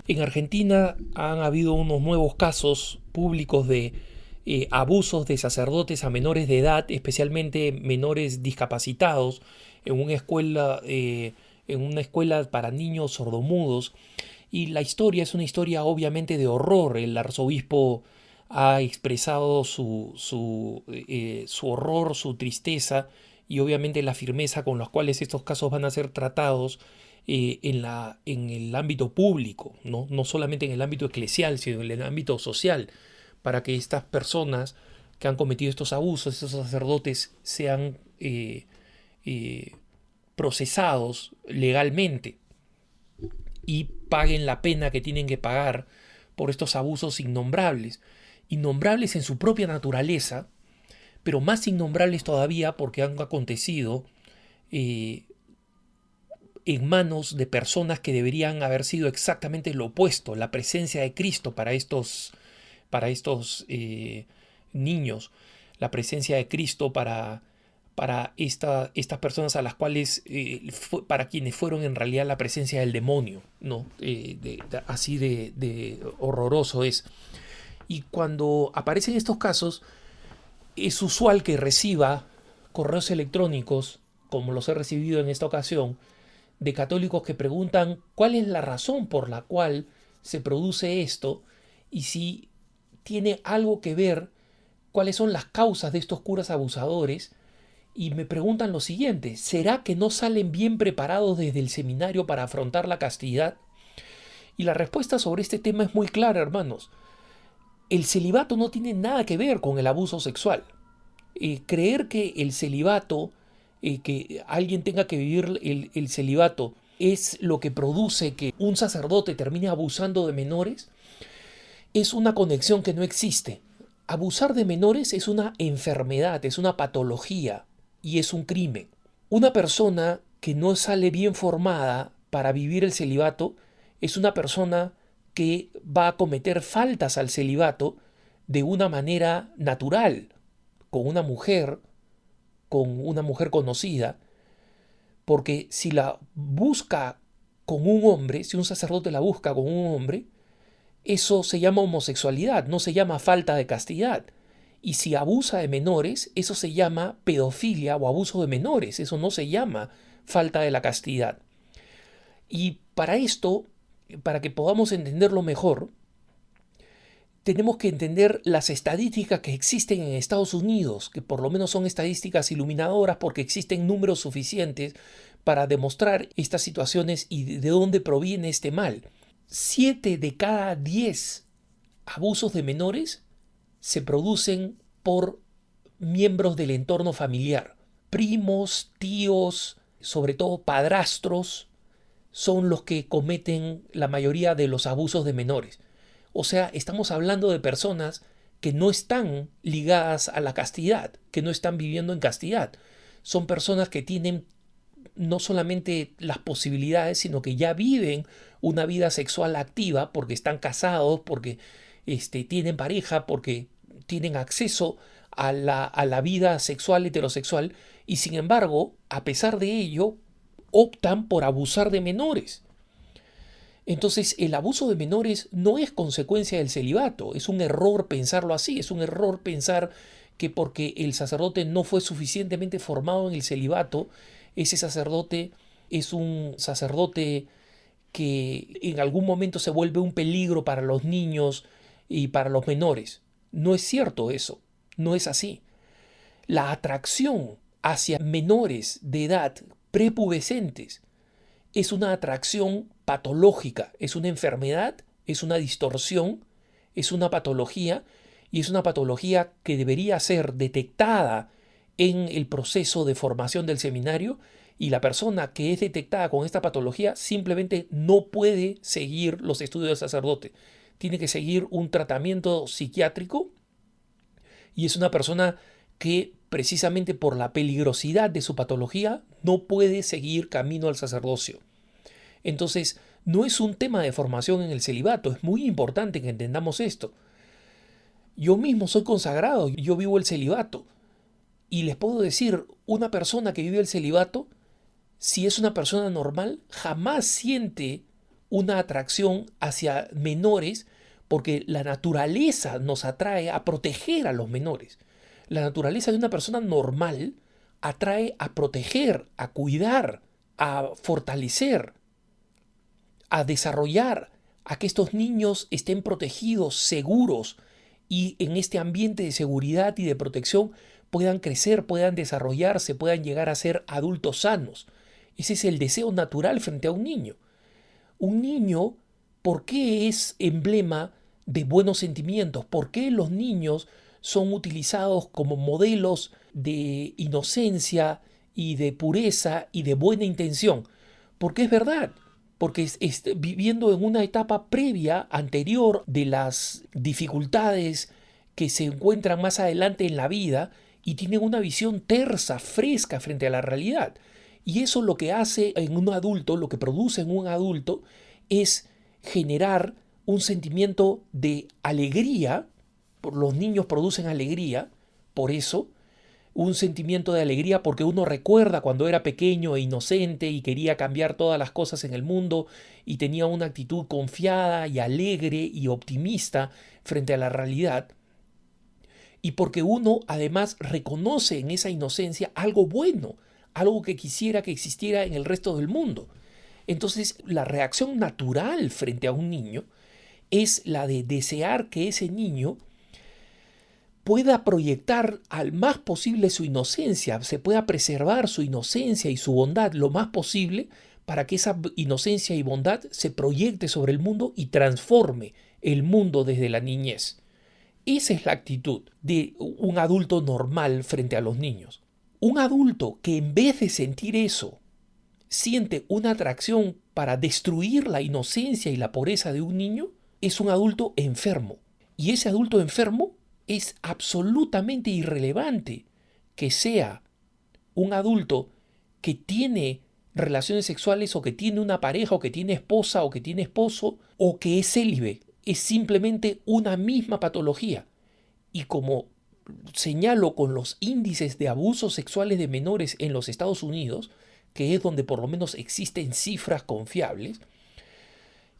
En Argentina han habido unos nuevos casos públicos de abusos de sacerdotes a menores de edad, especialmente menores discapacitados, en una escuela para niños sordomudos. Y la historia es una historia obviamente de horror. El arzobispo ha expresado su horror, su tristeza y obviamente la firmeza con las cuales estos casos van a ser tratados en el ámbito público, ¿no? No solamente en el ámbito eclesial, sino en el ámbito social, para que estas personas que han cometido estos abusos, estos sacerdotes, sean eh, procesados legalmente y paguen la pena que tienen que pagar por estos abusos innombrables, innombrables en su propia naturaleza, pero más innombrables todavía porque han acontecido eh, en manos de personas que deberían haber sido exactamente lo opuesto, la presencia de Cristo para estos niños, la presencia de Cristo para estas personas a las cuales, para quienes fueron en realidad la presencia del demonio, ¿no? Así de horroroso es. Y cuando aparecen estos casos, es usual que reciba correos electrónicos, como los he recibido en esta ocasión, de católicos que preguntan cuál es la razón por la cual se produce esto y si tiene algo que ver, cuáles son las causas de estos curas abusadores. Y me preguntan lo siguiente: ¿será que no salen bien preparados desde el seminario para afrontar la castidad? Y la respuesta sobre este tema es muy clara, hermanos. El celibato no tiene nada que ver con el abuso sexual. Creer que el celibato, que alguien tenga que vivir el celibato, es lo que produce que un sacerdote termine abusando de menores, es una conexión que no existe. Abusar de menores es una enfermedad, es una patología y es un crimen. Una persona que no sale bien formada para vivir el celibato es una persona que va a cometer faltas al celibato de una manera natural, con una mujer conocida, porque si la busca con un hombre, si un sacerdote la busca con un hombre, eso se llama homosexualidad, no se llama falta de castidad. Y si abusa de menores, eso se llama pedofilia o abuso de menores, eso no se llama falta de la castidad. Y para esto, para que podamos entenderlo mejor, tenemos que entender las estadísticas que existen en Estados Unidos, que por lo menos son estadísticas iluminadoras porque existen números suficientes para demostrar estas situaciones y de dónde proviene este mal. 7 de cada 10 abusos de menores se producen por miembros del entorno familiar. Primos, tíos, sobre todo padrastros, son los que cometen la mayoría de los abusos de menores. O sea, estamos hablando de personas que no están ligadas a la castidad, que no están viviendo en castidad. Son personas que tienen no solamente las posibilidades, sino que ya viven una vida sexual activa porque están casados, porque tienen pareja, porque tienen acceso a la vida sexual heterosexual y sin embargo, a pesar de ello, optan por abusar de menores. Entonces, el abuso de menores no es consecuencia del celibato, es un error pensarlo así, es un error pensar que porque el sacerdote no fue suficientemente formado en el celibato, ese sacerdote es un sacerdote que en algún momento se vuelve un peligro para los niños y para los menores. No es cierto eso, no es así. La atracción hacia menores de edad prepubescentes es una atracción patológica, es una enfermedad, es una distorsión, es una patología y es una patología que debería ser detectada en el proceso de formación del seminario y la persona que es detectada con esta patología simplemente no puede seguir los estudios del sacerdote. Tiene que seguir un tratamiento psiquiátrico y es una persona que precisamente por la peligrosidad de su patología no puede seguir camino al sacerdocio. Entonces, no es un tema de formación en el celibato, es muy importante que entendamos esto. Yo mismo soy consagrado, yo vivo el celibato. Y les puedo decir, una persona que vive el celibato, si es una persona normal, jamás siente una atracción hacia menores porque la naturaleza nos atrae a proteger a los menores. La naturaleza de una persona normal atrae a proteger, a cuidar, a fortalecer, a desarrollar, a que estos niños estén protegidos, seguros, y en este ambiente de seguridad y de protección puedan crecer, puedan desarrollarse, puedan llegar a ser adultos sanos. Ese es el deseo natural frente a un niño. Un niño, ¿por qué es emblema de buenos sentimientos? ¿Por qué los niños son utilizados como modelos de inocencia y de pureza y de buena intención? Porque es verdad, porque viviendo en una etapa previa, anterior de las dificultades que se encuentran más adelante en la vida y tienen una visión tersa, fresca frente a la realidad. Y eso lo que hace en un adulto, lo que produce en un adulto, es generar un sentimiento de alegría. Los niños producen alegría, por eso, un sentimiento de alegría porque uno recuerda cuando era pequeño e inocente y quería cambiar todas las cosas en el mundo y tenía una actitud confiada y alegre y optimista frente a la realidad. Y porque uno además reconoce en esa inocencia algo bueno, algo que quisiera que existiera en el resto del mundo. Entonces, la reacción natural frente a un niño es la de desear que ese niño pueda proyectar al más posible su inocencia, se pueda preservar su inocencia y su bondad lo más posible para que esa inocencia y bondad se proyecte sobre el mundo y transforme el mundo desde la niñez. Esa es la actitud de un adulto normal frente a los niños. Un adulto que en vez de sentir eso, siente una atracción para destruir la inocencia y la pureza de un niño, es un adulto enfermo. Y ese adulto enfermo es absolutamente irrelevante que sea un adulto que tiene relaciones sexuales o que tiene una pareja o que tiene esposa o que tiene esposo o que es célibe. Es simplemente una misma patología. Y como señalo con los índices de abusos sexuales de menores en los Estados Unidos, que es donde por lo menos existen cifras confiables,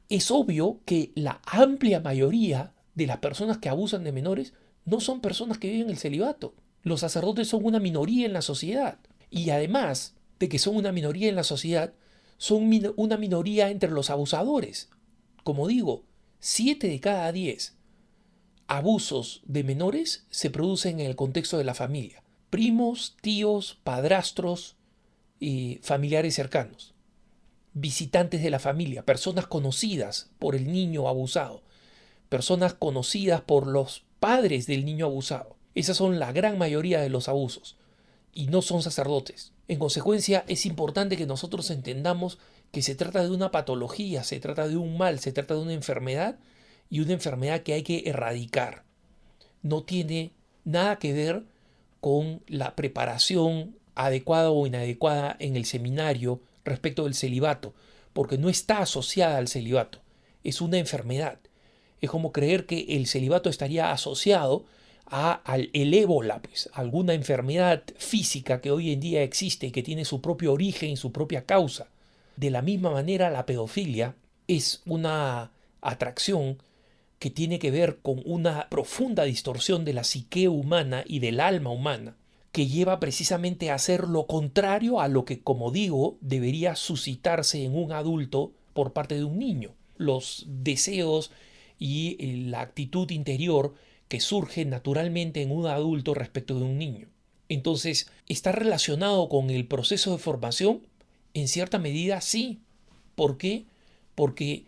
es obvio que la amplia mayoría de las personas que abusan de menores no son personas que viven el celibato. Los sacerdotes son una minoría en la sociedad. Y además de que son una minoría en la sociedad, son una minoría entre los abusadores. Como digo, 7 de cada 10 abusos de menores se producen en el contexto de la familia. Primos, tíos, padrastros y familiares cercanos. Visitantes de la familia, personas conocidas por el niño abusado, personas conocidas por los padres del niño abusado. Esas son la gran mayoría de los abusos y no son sacerdotes. En consecuencia, es importante que nosotros entendamos que se trata de una patología, se trata de un mal, se trata de una enfermedad y una enfermedad que hay que erradicar. No tiene nada que ver con la preparación adecuada o inadecuada en el seminario respecto del celibato, porque no está asociada al celibato, es una enfermedad. Es como creer que el celibato estaría asociado al ébola, pues, alguna enfermedad física que hoy en día existe y que tiene su propio origen y su propia causa. De la misma manera, la pedofilia es una atracción que tiene que ver con una profunda distorsión de la psique humana y del alma humana, que lleva precisamente a hacer lo contrario a lo que, como digo, debería suscitarse en un adulto por parte de un niño. Los deseos y la actitud interior que surge naturalmente en un adulto respecto de un niño. Entonces, ¿está relacionado con el proceso de formación? En cierta medida sí. ¿Por qué? Porque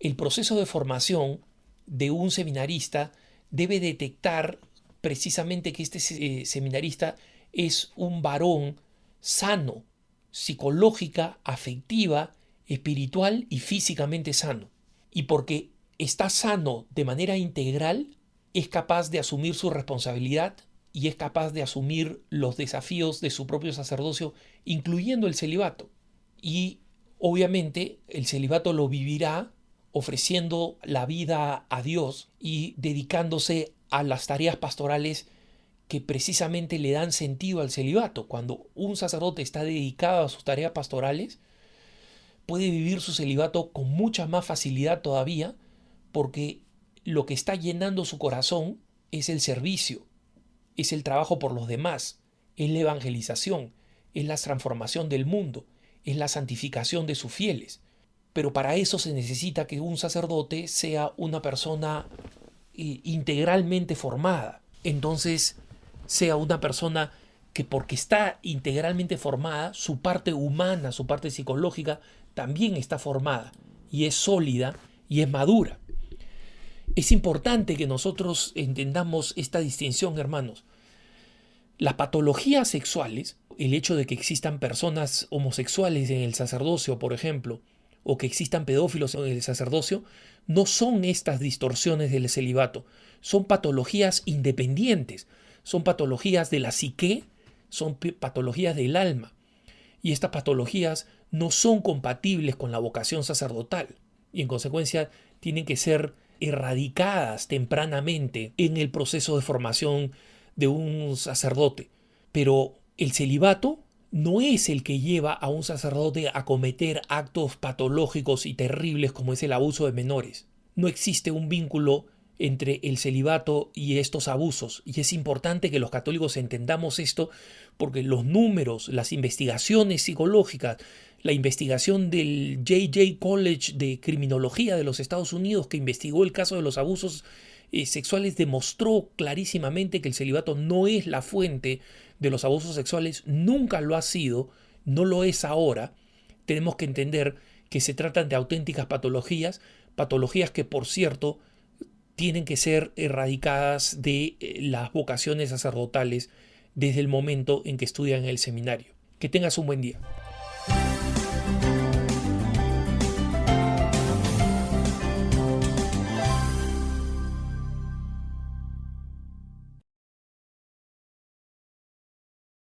el proceso de formación de un seminarista debe detectar precisamente que este seminarista es un varón sano, psicológica, afectiva, espiritual y físicamente sano. Y porque está sano de manera integral, es capaz de asumir su responsabilidad y es capaz de asumir los desafíos de su propio sacerdocio, incluyendo el celibato. Y obviamente el celibato lo vivirá ofreciendo la vida a Dios y dedicándose a las tareas pastorales que precisamente le dan sentido al celibato. Cuando un sacerdote está dedicado a sus tareas pastorales, puede vivir su celibato con mucha más facilidad todavía, porque lo que está llenando su corazón es el servicio, es el trabajo por los demás, es la evangelización, es la transformación del mundo, es la santificación de sus fieles. Pero para eso se necesita que un sacerdote sea una persona integralmente formada. Entonces, sea una persona que, porque está integralmente formada, su parte humana, su parte psicológica, también está formada y es sólida y es madura. Es importante que nosotros entendamos esta distinción, hermanos. Las patologías sexuales, el hecho de que existan personas homosexuales en el sacerdocio, por ejemplo, o que existan pedófilos en el sacerdocio, no son estas distorsiones del celibato, son patologías independientes, son patologías de la psique, son patologías del alma, y estas patologías no son compatibles con la vocación sacerdotal, y en consecuencia tienen que ser erradicadas tempranamente en el proceso de formación de un sacerdote. Pero el celibato no es el que lleva a un sacerdote a cometer actos patológicos y terribles como es el abuso de menores. No existe un vínculo entre el celibato y estos abusos, y es importante que los católicos entendamos esto, porque los números, las investigaciones psicológicas, la investigación del J.J. College de Criminología de los Estados Unidos, que investigó el caso de los abusos sexuales, demostró clarísimamente que el celibato no es la fuente de los abusos sexuales, nunca lo ha sido, no lo es ahora. Tenemos que entender que se tratan de auténticas patologías, patologías que, por cierto, tienen que ser erradicadas de las vocaciones sacerdotales desde el momento en que estudian en el seminario. Que tengas un buen día.